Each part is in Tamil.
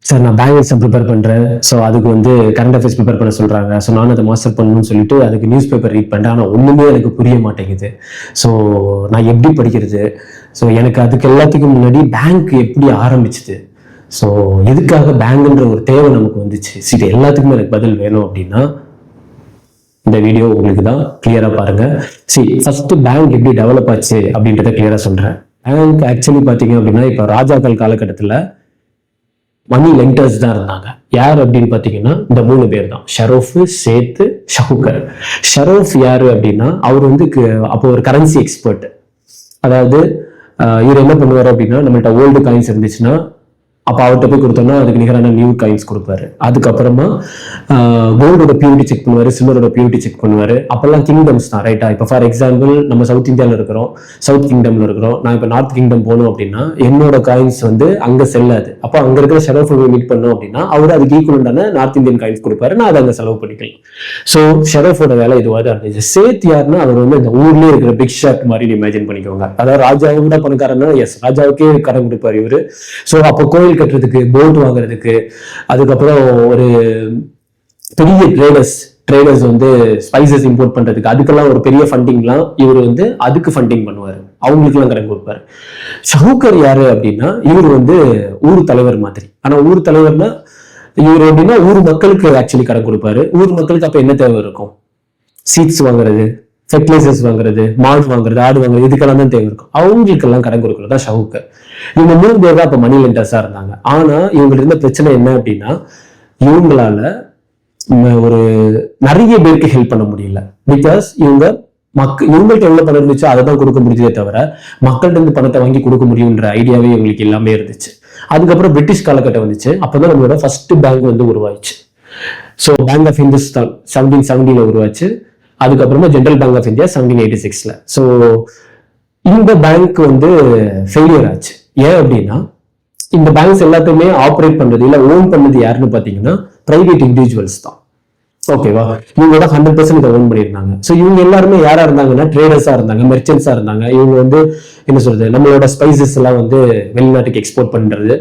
சார் நான் பேங்க் எக்ஸாம் ப்ரிப்பேர் பண்ணுறேன். ஸோ அதுக்கு வந்து கரண்ட் அஃபேர்ஸ் ப்ரிப்பேர் பண்ண சொல்கிறாங்க. ஸோ நானும் அதை மாஸ்டர் பண்ணணும்னு சொல்லிட்டு அதுக்கு நியூஸ் பேப்பர் ரீட் பண்ணுறேன். ஆனால் ஒன்றுமே எனக்கு புரிய மாட்டேங்குது. ஸோ நான் எப்படி படிக்கிறது? ஸோ எனக்கு அதுக்கு எல்லாத்துக்கும் முன்னாடி பேங்க் எப்படி ஆரம்பிச்சுது, ஸோ எதுக்காக பேங்குன்ற ஒரு தேவை நமக்கு வந்துச்சு, சரி எல்லாத்துக்குமே எனக்கு பதில் வேணும் அப்படின்னா இந்த வீடியோ உங்களுக்கு தான். கிளியராக பாருங்க. சரி, ஃபர்ஸ்ட் பேங்க் எப்படி டெவலப் ஆச்சு அப்படின்றத கிளியராக சொல்கிறேன். பேங்க் ஆக்சுவலி பார்த்தீங்க அப்படின்னா இப்போ ராஜாக்கள் காலகட்டத்தில் மணி லெண்டர்ஸ் தான் இருந்தாங்க. யார் அப்படின்னு பார்த்தீங்கன்னா இந்த 3 பேர் தான், ஷரோஃப், சேத், ஷஹூக்கர். ஷரோஃப் யாரு அப்படின்னா அவர் வந்து அப்போ ஒரு கரன்சி எக்ஸ்பர்ட். அதாவது இவர் என்ன பண்ணுவார் அப்படின்னா, நம்மள்ட்ட ஓல்டு காயின்ஸ் இருந்துச்சுன்னா அப்போ அவர்கிட்ட போய் கொடுத்தோம்னா அதுக்கு நிகரான நியூ காயின்ஸ் கொடுப்பாரு. அதுக்கப்புறமா கோல்டோட பியூரிட்டி செக் பண்ணுவாரு, சில்வரோட பியூரிட்டி செக் பண்ணுவாரு. அப்பெல்லாம் கிங்டம்ஸ் தான், ரைட்டா? இப்போ ஃபார் எக்ஸாம்பிள் நம்ம சவுத் இந்தியாவில் இருக்கிறோம், சவுத் கிங்டம்ல இருக்கிறோம். நான் இப்போ நார்த் கிங்டம் போகணும் அப்படின்னா என்னோட காயின்ஸ் வந்து அங்கே செல்லாது. அப்போ அங்கே இருக்கிற ஷெரோஃப் மீட் பண்ணோம் அப்படின்னா அவர் அதுக்கு ஈக்குவலான நார்த் இந்தியன் காயின்ஸ் கொடுப்பாரு, நான் அதை அங்கே செலவு பண்ணிக்கலாம். ஸோ ஷெரோஃபோட வேலை இதுவாக தான் இருந்துச்சு. சேத் யாருன்னா அவர் வந்து இந்த ஊர்லேயே இருக்கிற பிக் ஷாட் மாதிரி இமேஜின் பண்ணிக்கோங்க. அதாவது ராஜாவோட பணக்காரன்னா எஸ் ராஜாவுக்கே கடன் கொடுப்பாரு இவரு. ஸோ அப்போ கோயில் கட்டுறதுக்கு, போட் வாங்குறதுக்கு, அதுக்கப்புறம் ஒரு பெரிய ட்ரேடர்ஸ் வந்து ஸ்பைசஸ் இம்போர்ட் பண்றதுக்கு, அதுக்கெல்லாம் ஒரு பெரிய ஃபண்டிங்லாம் இவர் வந்து அதுக்கு ஃபண்டிங் பண்ணுவாரு, அவங்களுக்குலாம் கடன் கொடுப்பாரு. ஷஹூக்கர் யாரு அப்படின்னா இவர் வந்து ஊர் தலைவர் மாதிரி. ஆனா ஊர் தலைவர்னா இவர் எப்படின்னா ஊர் மக்களுக்கு ஆக்சுவலி கடன் கொடுப்பாரு. ஊர் மக்களுக்கு அப்ப என்ன தேவை இருக்கும்? சீட்ஸ் வாங்குறது, ஃபெர்டிலைசர்ஸ் வாங்குறது, மாடு வாங்குறது, ஆடு வாங்குறது, இதுக்கெல்லாம் தான் தேவை இருக்கும். அவங்களுக்கெல்லாம் கடன் கொடுக்கறது தான் ஷஹூக்கர். இவங்க 3 பேர் தான் அப்ப மணி லெண்டர்ஸா இருந்தாங்க. ஆனா இவங்களுக்கு இருந்த பிரச்சனை என்ன அப்படின்னா இவங்களால ஒரு நிறைய பேருக்கு ஹெல்ப் பண்ண முடியல. பிகாஸ் இவங்கள்ட்ட எவ்வளவு பணம் இருந்துச்சோ அதை தான் கொடுக்க முடிஞ்சதே தவிர மக்கள்கிட்ட இருந்து பணத்தை வாங்கி கொடுக்க முடியும்ன்ற ஐடியாவே இவங்களுக்கு எல்லாமே இருந்துச்சு. அதுக்கப்புறம் பிரிட்டிஷ் காலகட்டம் வந்துச்சு. அப்பதான் நம்மளோட ஃபர்ஸ்ட் பேங்க் வந்து உருவாச்சு. ஸோ பேங்க் ஆஃப் ஹிந்துஸ்தான் 1770 உருவாச்சு. அதுக்கப்புறமா general bank of India 1786. So இந்த பேங்க் வந்து ஃபெயிலியர் ஆச்சு. ஏன் அப்படின்னா இந்த பேங்க்ஸ் எல்லாத்தையுமே ஆப்ரேட் பண்றது இல்ல ஓன் பண்ணது யாருன்னு பாத்தீங்கன்னா பிரைவேட் இண்டிவிஜுவல்ஸ் தான். ஓகேவா? இவங்க தான் 100% இதை ஓன் பண்ணியிருந்தாங்க. ஸோ இவங்க எல்லாருமே யாரா இருந்தாங்கன்னா ட்ரேடர்ஸா இருந்தாங்க, மெர்ச்சன்ஸா இருந்தாங்க. இவங்க வந்து என்ன சொல்றது, நம்மளோட ஸ்பைசஸ் எல்லாம் வந்து வெளிநாட்டுக்கு எக்ஸ்போர்ட் பண்றது.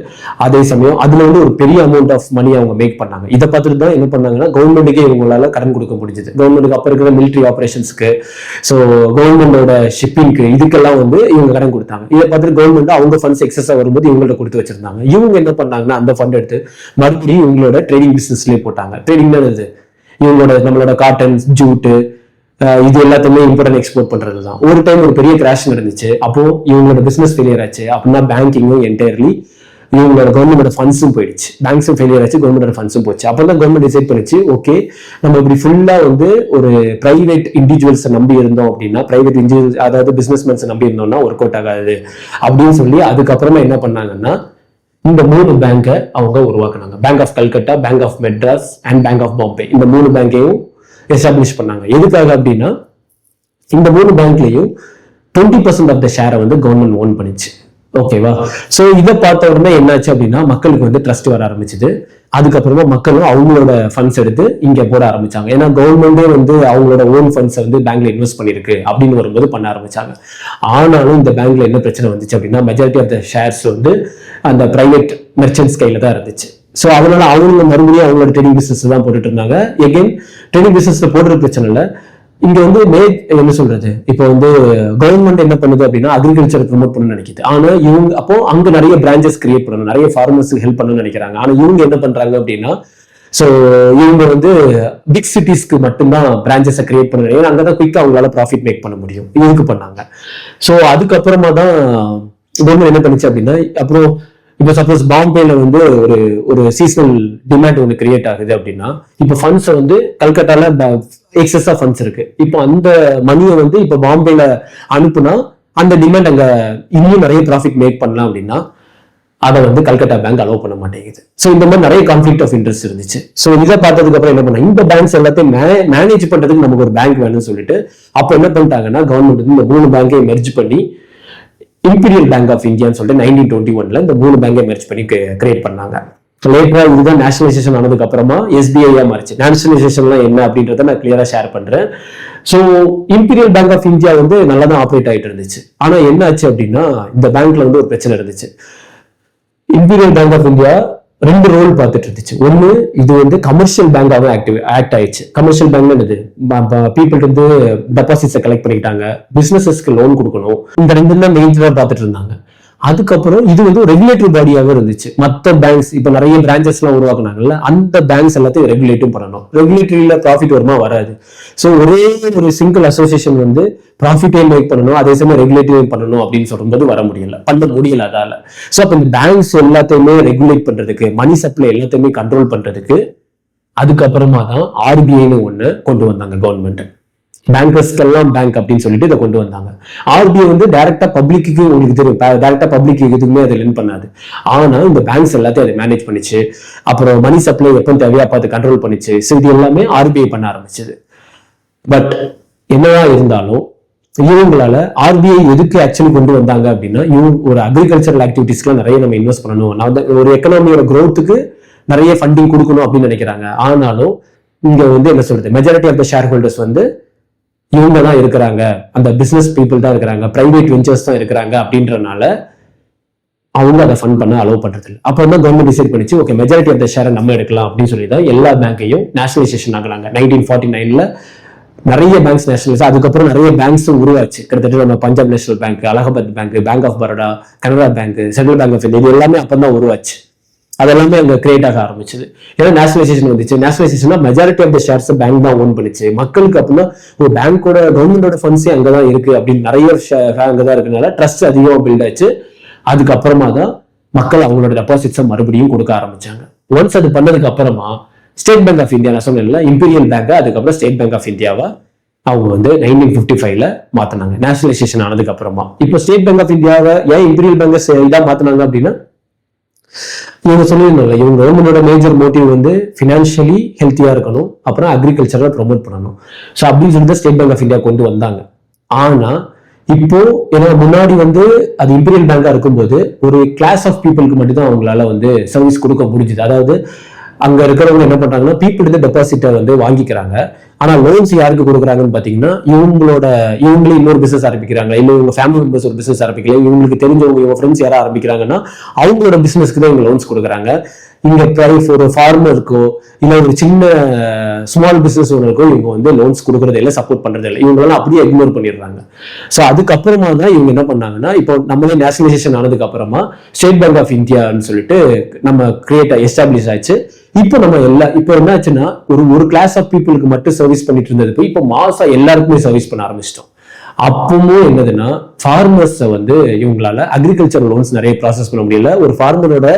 அதே சமயம் அதுல வந்து ஒரு பெரிய அமௌண்ட் ஆஃப் மணி அவங்க மேக் பண்ணாங்க. இதை பார்த்துட்டு தான் என்ன பண்ணாங்கன்னா கவர்மெண்ட்டுக்கே இவங்களால கடன் கொடுக்க முடிஞ்சது. கவர்மெண்ட்டுக்கு அப்ப இருக்கிற மிலிட்டரி ஆபரேஷன்ஸ்க்கு, ஸோ கவர்மெண்டோட ஷிப்பிங்க்கு, இதுக்கெல்லாம் வந்து இவங்க கடன் கொடுத்தாங்க. இதை பார்த்துட்டு கவர்மெண்ட் அவங்க ஃபண்ட்ஸ் எக்ஸஸா வரும்போது இவங்கள்ட்ட கொடுத்து வச்சிருந்தாங்க. இவங்க என்ன பண்ணாங்கன்னா அந்த ஃபண்ட் எடுத்து மறுபடியும் இவங்களோட ட்ரேடிங் பிசினஸ்லயே போட்டாங்க. ட்ரேடிங்னா இவங்களோட நம்மளோட காட்டன், ஜூட்டு, இது எல்லாத்தையுமே இம்போர்ட் அண்ட் எக்ஸ்போர்ட் பண்றது தான். ஒரு டைம் ஒரு பெரிய கிராஷ் நடந்துச்சு. அப்போ இவங்களோட பிசினஸ் ஃபெயிலியர் ஆச்சு. அப்படின்னா பேங்கிங்கும் என்டையர்லி இவங்களோட கவர்மெண்டோட ஃபண்ட்ஸும் போயிடுச்சு. பேங்க்ஸும் ஃபெயிலியர் ஆச்சு, கவர்மெண்டோட ஃபண்ட்ஸும் போச்சு. அப்பதான் கவர்மெண்ட் டிசைட் பண்ணிச்சு, ஓகே நம்ம இப்படி ஃபுல்லா வந்து ஒரு பிரைவேட் இண்டிவிஜுவல்ஸை நம்பி இருந்தோம் அப்படின்னா, பிரைவேட் இண்டிவிஜுவல்ஸ் அதாவது பிசினஸ்மேன்ஸை நம்பி இருந்தோம்னா ஒர்க் அவுட் ஆகாது அப்படின்னு சொல்லி அதுக்கப்புறமா என்ன பண்ணாங்கன்னா இந்த 3 பேங்கை அவங்க உருவாக்குனாங்க. Bank of Calcutta, bank of Madras and bank of Bombay. இந்த 3 பேங்கையும் எஸ்டாப்ளிஷ் பண்ணாங்க. எதுக்காக அப்படின்னா இந்த 3 பேங்க்லயும் 20% ஆஃப் த ஷேரை வந்து கவர்மெண்ட் ஓன் பண்ணிச்சு. ஓகேவா? சோ இதை பார்த்த உடனே என்னாச்சு அப்படின்னா மக்களுக்கு வந்து ட்ரஸ்ட் வர ஆரம்பிச்சுது. அதுக்கப்புறமா மக்களும் அவங்களோட ஃபண்ட்ஸ் எடுத்து இங்க போட ஆரம்பிச்சாங்க. ஏன்னா கவர்மெண்டே வந்து அவங்களோட ஓன் ஃபண்ட்ஸை வந்து பேங்க்ல இன்வெஸ்ட் பண்ணிருக்கு அப்படின்னு வரும்போது பண்ண ஆரம்பிச்சாங்க. ஆனாலும் இந்த பேங்க்ல என்ன பிரச்சனை வந்துச்சு அப்படின்னா மெஜாரிட்டி ஆஃப் த ஷேர்ஸ் வந்து அந்த பிரைவேட் மெர்ச்சன்ட்ஸ் கையில தான் இருந்துச்சு. ஸோ அதனால அவங்க மறுபடியும் அவங்களோட ட்ரேடிங் பிசினஸ் தான் போட்டுட்டு இருந்தாங்க. எகைன் ட்ரேடிங் பிசினஸ்ல போடுற பிரச்சனை இல்லை. இங்க வந்து என்ன சொல்றது, இப்போ வந்து கவர்மெண்ட் என்ன பண்ணுது அப்படின்னா அக்ரிகல்ச்சர் ப்ரொமோட் பண்ணணும்னு நினைக்குது. ஆனா இவங்க அப்போ அங்க நிறைய பிரான்ச்சஸ் கிரியேட் பண்ணணும், நிறைய ஃபார்மர்ஸ்க்கு ஹெல்ப் பண்ணணும்னு நினைக்கிறாங்க. ஆனா இவங்க என்ன பண்றாங்க அப்படின்னா ஸோ இவங்க வந்து பிக் சிட்டிஸ்க்கு மட்டும்தான் பிரான்ச்சஸை கிரியேட் பண்ண நினைக்கிறாங்க. அங்கதான் குயிக்கா அவங்களால ப்ராஃபிட் மேக் பண்ண முடியும். இதுக்கு பண்ணாங்க. ஸோ அதுக்கப்புறமா தான் கவர்மெண்ட் என்ன பண்ணுச்சு அப்படின்னா, அப்புறம் இப்போ சப்போஸ் பாம்பேல வந்து ஒரு சீசனல் டிமாண்ட் ஒன்று கிரியேட் ஆகுது அப்படின்னா, இப்போ ஃபண்ட்ஸை வந்து கல்கட்டால எக்ஸஸா ஃபண்ட்ஸ் இருக்கு. இப்போ அந்த மணியை வந்து இப்போ பாம்பேல அனுப்புனா அந்த டிமாண்ட் அங்க இன்னும் நிறைய ப்ராஃபிட் மேக் பண்ணலாம் அப்படின்னா அதை வந்து கல்கட்டா பேங்க் அலோவ் பண்ண மாட்டேங்குது. ஸோ இந்த மாதிரி நிறைய கான்ஃபிளிக்ட் ஆஃப் இன்ட்ரெஸ்ட் இருந்துச்சு. ஸோ இதை பார்த்ததுக்கு அப்புறம் என்ன பண்ணா, இந்த பேங்க்ஸ் எல்லாத்தையும் மேனேஜ் பண்றதுக்கு நமக்கு ஒரு பேங்க் வேணும்னு சொல்லிட்டு அப்போ என்ன பண்ணிட்டாங்கன்னா கவர்மெண்ட் வந்து இந்த 3 பேங்கை மெர்ஜ் பண்ணி இம்பீரியல் பேங்க் ஆஃப் இந்தியான்னு சொல்லிட்டு 1921 இந்த 3 பேங்கை மெர்ஜ் பண்ணி கிரியேட் பண்ணாங்க. லேட்டரா இதுதான் நேஷனலைசேஷன் ஆனதுக்கு அப்புறமா எஸ்பிஐயா மாறிச்சு. நேஷனலைசேஷன்லாம் என்ன அப்படின்றத நான் கிளியரா ஷேர் பண்றேன். So imperial bank of India வந்து நல்லா தான் ஆப்ரேட் ஆகிட்டு இருந்துச்சு. ஆனா என்ன ஆச்சு அப்படின்னா இந்த பேங்க்ல வந்து ஒரு பிரச்சனை இருந்துச்சு. இம்பீரியல் பேங்க் ஆஃப் இந்தியா ரெண்டு ரோல் பார்த்துட்டு இருந்துச்சு. ஒண்ணு, இது வந்து கமர்ஷியல் பேங்காக ஆக்ட் ஆயிடுச்சு. கமர்ஷியல் பேங்க்ல என்னது, பீப்புள் வந்து டெபாசிட்ஸை கலெக்ட் பண்ணிக்கிட்டாங்க, பிசினஸஸ்க்கு லோன் கொடுக்கணும், இந்த ரெண்டு தான் மெயின்ஸா பார்த்துட்டு இருந்தாங்க. அதுக்கப்புறம் இது வந்து ஒரு ரெகுலேட்டரி பாடியாகவும் இருந்துச்சு. மற்ற பேங்க்ஸ் இப்போ நிறைய பிரான்ச்சஸ் எல்லாம் உருவாக்குனாங்கல்ல, அந்த பேங்க்ஸ் எல்லாத்தையும் ரெகுலேட்டும் பண்ணணும். ரெகுலேட்டரியில ப்ராஃபிட் வருமா, வராது. ஸோ ஒரே ஒரு சிங்கிள் அசோசியேஷன் வந்து ப்ராஃபிட்டே மேக் பண்ணணும், அதே சமயம் ரெகுலேட்டரியும் பண்ணணும் அப்படின்னு சொல்லும்போது பண்ண முடியல அதால. ஸோ அப்போ இந்த பேங்க்ஸ் எல்லாத்தையுமே ரெகுலேட் பண்றதுக்கு, மணி சப்ளை எல்லாத்தையுமே கண்ட்ரோல் பண்றதுக்கு அதுக்கப்புறமா தான் ஆர்பிஐன்னு ஒண்ணு கொண்டு வந்தாங்க கவர்மெண்ட். பேங்கர்ஸ்க்கெல்லாம் பேங்க் அப்படின்னு சொல்லிட்டு இதை கொண்டு வந்தாங்க. ஆர்பிஐ வந்து டைரக்டா பப்ளிக்கு, உங்களுக்கு தெரியும், டைரக்டா பப்ளிக் எதுவுமே அதை லென் பண்ணாது. ஆனா இந்த பேங்க்ஸ் எல்லாத்தையும் அதை மேனேஜ் பண்ணிச்சு. அப்புறம் மணி சப்ளை எப்போ தேவையா பார்த்து கண்ட்ரோல் பண்ணிச்சு. ஸோ இது எல்லாமே ஆர்பிஐ பண்ண ஆரம்பிச்சது. பட் என்னவா இருந்தாலும் இவங்களால ஆர்பிஐ எதுக்கு ஆக்சுவலி கொண்டு வந்தாங்க அப்படின்னா, ஒரு அக்ரிகல்ச்சரல் ஆக்டிவிட்டிஸ்க்குலாம் நிறைய நம்ம இன்வெஸ்ட் பண்ணணும், ஒரு எக்கனாமியோட growthக்கு நிறைய ஃபண்டிங் கொடுக்கணும் அப்படின்னு நினைக்கிறாங்க. ஆனாலும் இங்க வந்து என்ன சொல்றது, majority of the shareholders வந்து இவங்க தான் இருக்கிறாங்க, அந்த பிசினஸ் பீப்புள் தான் இருக்கிறாங்க, பிரைவேட் வெஞ்சர்ஸ் தான் இருக்கிறாங்க அப்படின்றனால அவங்க அதை ஃபண்ட் பண்ண அலோவ் பண்றது இல்லை. அப்புறம் தான் கவர்மெண்ட் டிசைட் பண்ணிச்சு, ஓகே மெஜாரிட்டி ஆஃப் த ஷேரை நம்ம எடுக்கலாம் அப்படின்னு சொல்லி தான் எல்லா பேங்கையும் நேஷனலைசேஷன் ஆகலாங்க. 1949ல நிறைய பேங்க்ஸ் நேஷனலைஸ், அதுக்கப்புறம் நிறைய பேங்க்ஸும் உருவாச்சு. கிட்டத்தட்ட நம்ம Punjab national bank, Allahabad bank, bank of Baroda, Canara bank, central bank of India, இது எல்லாமே அப்பதான் உருவாச்சு. அதெல்லாமே அங்க கிரியேட் ஆக ஆரம்பிச்சது. ஏன்னா நேஷனலைசேஷன் வந்துச்சு. Nationalisation majority of the shares bank தான் ஓன் பண்ணிச்சு. மக்களுக்கு அப்படின்னா ஒரு பேங்கோட கவர்மெண்டோட ஃபண்ட்ஸே அங்கதான் இருக்கு அப்படின்னு நிறைய அங்கதான் இருக்கனால ட்ரஸ்ட் அதிகமாக பில்ட் ஆச்சு. அதுக்கப்புறமா தான் மக்கள் அவங்களோட டெபாசிட்ஸை மறுபடியும் கொடுக்க ஆரம்பிச்சாங்க. ஒன்ஸ் அது பண்ணதுக்கு அப்புறமா ஸ்டேட் பேங்க் ஆஃப் இந்தியா, நான் சொன்னேன்ல இம்பீரியல் பேங்க், அதுக்கப்புறம் ஸ்டேட் பேங்க் ஆஃப் இந்தியாவா அவங்க வந்து 1955ல மாத்தினாங்க நேஷனலைசேஷன் ஆனதுக்கு அப்புறமா. இப்போ ஸ்டேட் பேங்க் ஆஃப் இந்தியாவை ஏன் இம்பீரியல் பேங்க் இதா மாத்தினாங்க அப்படின்னா, இவங்க சொல்லியிருந்தாங்க இவங்க கவர்மெண்டோட மேஜர் மோட்டிவ் வந்து ஃபினான்ஷியலி ஹெல்த்தியா இருக்கணும், அப்புறம் அக்ரிகல்ச்சரை ப்ரொமோட் பண்ணணும். ஸோ அப்படின்னு சொல்லிட்டு ஸ்டேட் பேங்க் ஆஃப் இந்தியா கொண்டு வந்தாங்க. ஆனா இப்போ ஏன்னா முன்னாடி வந்து அது இம்பீரியல் பேங்கா இருக்கும்போது ஒரு கிளாஸ் ஆஃப் பீப்புளுக்கு மட்டும் தான் அவங்களால வந்து சர்வீஸ் கொடுக்க முடிஞ்சுது. அதாவது அங்க இருக்கிறவங்க என்ன பண்றாங்கன்னா, பீப்புள் வந்து டெபாசிட்டை வந்து வாங்கிக்கிறாங்க. ஆனா லோன்ஸ் யாருக்கு கொடுக்குறாங்கன்னு பாத்தீங்கன்னா, இவங்களே இன்னொரு பிசினஸ் ஆரம்பிக்கிறாங்க, இல்ல இவங்க ஃபேமிலி மெம்பர்ஸ் ஒரு பிசினஸ் ஆரம்பிக்கல, இவங்களுக்கு தெரிஞ்சவங்க இவங்க ஃப்ரெண்ட்ஸ் யாரும் ஆரம்பிக்கிறாங்கன்னா அவங்களோட பிசினஸ்க்கு தான் இவங்க லோன்ஸ் கொடுக்குறாங்க. இங்க ஒரு ஃபார்மருக்கோ இல்ல ஒரு சின்ன ஸ்மால் பிசினஸ் ஓனருக்கோ இவங்க வந்து லோன்ஸ் கொடுக்கறது இல்லை, சப்போர்ட் பண்றது இல்லை. இவங்களெல்லாம் அப்படியே இக்னோர் பண்ணிடுறாங்க. ஸோ அதுக்கப்புறமா தான் இவங்க என்ன பண்ணாங்கன்னா, இப்போ நம்மளே நேஷனலைசேஷன் ஆனதுக்கு அப்புறமா ஸ்டேட் பேங்க் ஆஃப் இந்தியான்னு சொல்லிட்டு நம்ம எஸ்டாப்ளிஷ் ஆச்சு. இப்போ இப்போ என்ன ஆச்சுன்னா, ஒரு கிளாஸ் ஆஃப் பீப்புளுக்கு மட்டும் சர்வீஸ் பண்ணிட்டு இருந்தது இப்போ மாசம் எல்லாருக்குமே சர்வீஸ் பண்ண ஆரம்பிச்சிட்டோம். அப்பவும் என்னதுன்னா, ஃபார்மர்ஸை வந்து இவங்களால அக்ரிகல்ச்சர் லோன்ஸ் நிறைய ப்ராசஸ் பண்ண முடியல. ஒரு ஃபார்மரோட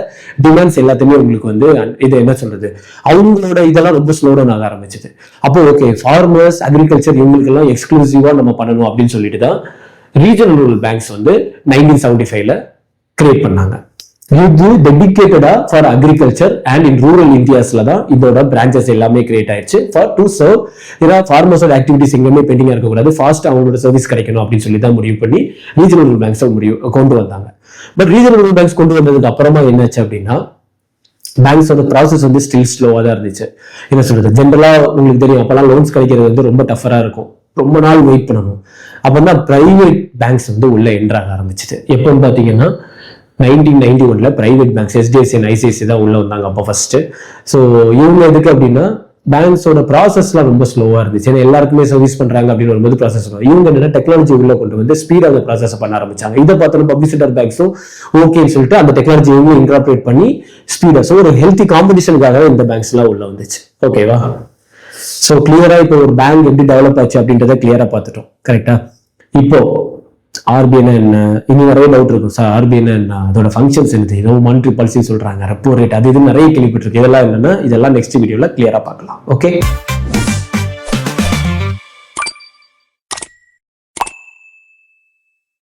டிமாண்ட்ஸ் எல்லாத்தையுமே உங்களுக்கு வந்து இது என்ன சொல்றது, அவங்களோட இதெல்லாம் ரொம்ப ஸ்லோ டவுன் ஆக ஆரம்பிச்சது. அப்போ ஓகே ஃபார்மர்ஸ் அக்ரிகல்ச்சர் இவங்களுக்கு எல்லாம் எக்ஸ்க்ளூசிவா நம்ம பண்ணணும் அப்படின்னு சொல்லிட்டு தான் ரீஜனல் ரூரல் பேங்க்ஸ் வந்து 1975ல கிரியேட் பண்ணாங்க. இது டெடிகேட்டடா for agriculture and in rural இந்தியாஸ்ல தான் இதோட பிரான்ச்சஸ் எல்லாமே கிரியேட் ஆயிடுச்சு ஃபார் டு சர்வ். ஏன்னா ஃபார்மர்ஸோட ஆக்டிவிட்டிஸ் எங்கேயுமே பெண்டிங்கா இருக்கக்கூடாது, ஃபாஸ்ட் அவங்களோட சர்வீஸ் கிடைக்கணும் அப்படின்னு சொல்லி தான் முடிவு பண்ணி ரீஜனல் ரூரல் பேங்க்ஸ் கொண்டு வந்தாங்க. பட் ரீஜனல் ரூரல் பேங்க்ஸ் கொண்டு வந்ததுக்கு அப்புறமா என்னாச்சு அப்படின்னா, பேங்க்ஸோட ப்ராசஸ் வந்து ஸ்டில் ஸ்லோவா தான் இருந்துச்சு. என்ன சொல்றது, ஜென்ரலா உங்களுக்கு தெரியும் அப்பெல்லாம் லோன்ஸ் கிடைக்கிறது வந்து ரொம்ப டஃபரா இருக்கும், ரொம்ப நாள் வெயிட் பண்ணணும். அப்பதான் பிரைவேட் பேங்க்ஸ் வந்து உள்ள என்ட்ராக ஆரம்பிச்சுது. எப்போன்னு பாத்தீங்கன்னா 1991ல private banks HDFC and ICICI தான் உள்ள வந்தாங்க அப்போ ஃபர்ஸ்ட். ஸோ இவங்க எதுக்கு அப்படின்னா, பேங்க்ஸோட ப்ராசஸ்லாம் ரொம்ப ஸ்லோவா இருந்துச்சு. ஏன்னா எல்லாருக்குமே சர்வீஸ் பண்றாங்க அப்படின்னு வரும்போது ப்ராசஸ் இவங்க என்ன டெக்னாலஜி உள்ள கொண்டு வந்து ஸ்பீடாக அந்த ப்ராசஸ் பண்ண ஆரம்பிச்சாங்க. இதை பார்த்தோம் பப்ளிக் செக்டர் பேங்க்ஸும் ஓகேன்னு சொல்லிட்டு அந்த டெக்னாலஜி இன்கார்பரேட் பண்ணி ஸ்பீடா, ஸோ ஒரு ஹெல்த்தி காம்படிஷனுக்காக இந்த பேங்க்ஸ் எல்லாம் உள்ள வந்துச்சு. ஓகேவா? ஸோ கிளியரா இப்போ ஒரு பேங்க் எப்படி டெவலப் ஆச்சு அப்படின்றத கிளியரா பார்த்துட்டோம். கரெக்டா? இப்போ ஆர்பிஐனா என்ன, இன்னும் நிறைய டவுட் இருக்கும் சார். ஆர்பிஐனா என்ன, அதோட ஃபங்க்ஷன்ஸ் என்னது, ஏதோ மானிட்டரி பாலிசி சொல்றாங்க, ரெப்போ ரேட், அது இது நிறைய கேள்விப்பட்டிருக்கு. இதெல்லாம் என்னன்னா, இதெல்லாம் நெக்ஸ்ட் வீடியோல கிளியரா பார்க்கலாம். ஓகே.